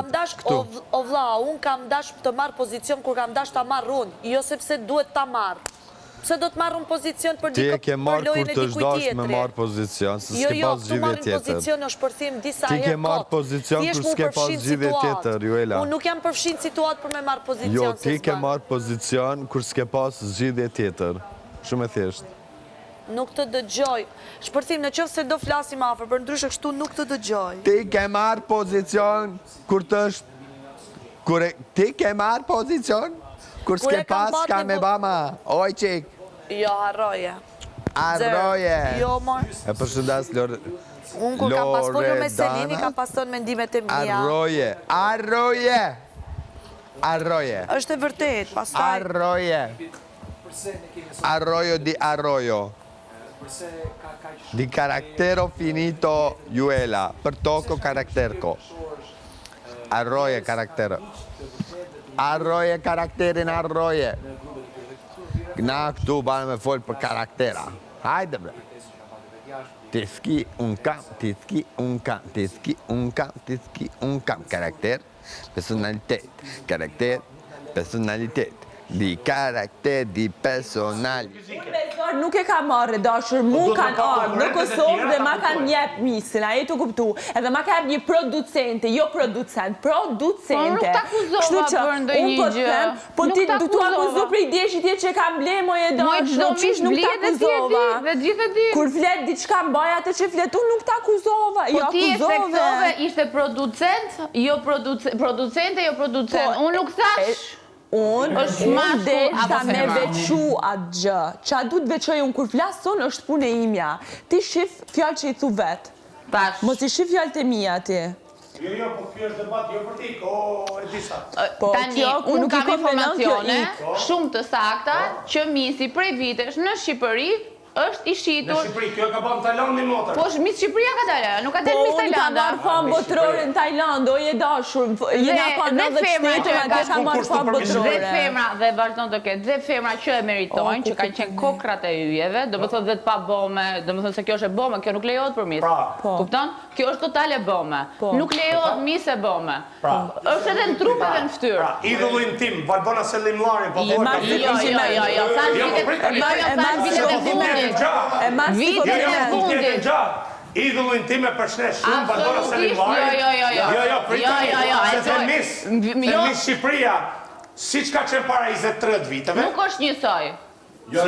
Kam dash, o vlla, unë kam dash të marrë pozicion kur kam dash të marrë unë, jo sepse duhet të marrë. Pse do të marrë unë pozicion për Ti e ke marrë kur lojën e të dikuj shdash tjetri? me marrë pozicion, se s'ke Jo, pas këtu zgjidhje marrin tjetër. pozicion është përthim disa Ti herë ke marrë kot. pozicion kur s'ke pas zgjidhje tjetër, Juela. Unë nuk jam përfshin situatë për me marrë pozicion. Jo, ti ke marrë pozicion kur s'ke pas zgjidhje tjetër. Shumë e thjeshtë. Nuk të dëgjoj. Shpërthim, në qoftë se do flasim afër, për ndryshe kështu nuk të dëgjoj. Ti ke marrë pozicion kur të është... Ti ke marrë pozicion kur s'ke pas ka me bama. Oj, qik. Jo, harroje. Arroje. Jo, mor. E përshëndas, Lore... Unë kur kam pas folur me Selini, kam pas tonë mendimet e mia. Arroje. Arroje. Arroje. Është e vërtet, pastaj... Arroje. Arroyo di arroyo. Di caractero finito, Juela. Per tocco caracterco. Arroje caractero. Arroje karakterin arroje. Na këtu banë me folë për karaktera. Hajde bre. Tiski un kam, tiski un kam, tiski un kam, tiski un kam. Karakter, personalitet. Karakter, personalitet. Di karakter, di personalitet. Nuk e ka marrë dashur, mu kanë ardhë në Kosovë dhe ma kanë njep misin, a e të kuptu, edhe ma kanë një producente, jo producent, producente. Po nuk t'akuzova për ndonjë gjë. Po ti du t'u akuzu për i deshit tje që ka mblemë e dashur, qish nuk t'akuzova. Dhe gjithë e di. Kur flet diçka mbaj atë që fletu, nuk t'akuzova, jo Po ti e akuzove. theksove ishte producent, jo producente, jo producent. Unë nuk thash. Unë apo me femra? vequ atë gjë. Qa du të veqoj unë kur flason është punë e imja. Ti shif fjallë që i thu vetë. Tash. Mos i shif fjallë të mija ti. Jo, po kjo është debat, jo për ti, e disa. Tani, unë kam informacione shumë të sakta që misi prej vitesh në Shqipëri është i shitur. Në Shqipëri, kjo e ka bërë në Tajlandi motër. Po Miss Shqipëria ka dalë, nuk ka Po dalë Miss unë ka Tajlanda. marrë famë botërore në Tajlandë, o je dashur. Jena ka në dhe qëtetur, atë ka marrë famë Dhe botërore. femra, dhe vazhdon të ketë, dhe femra që e meritojnë, që kanë qenë kokrat e yjeve, do më thotë dhe të pa bome, do më thotë se kjo është e bome, kjo nuk lejohet për mis. Kupton? Kjo është total e bome. Nuk lejohet mis e bome. Është edhe në trup edhe në ftyrë. Idhullin tim, Valbona Selimllari, po vitet e fundit. Idhullin tim e përshnesh shumë, Valbona Selimllari. Se dhe Miss Shqipëria, si që ka qenë para 20-30 viteve. Nuk është njësoj. Jo,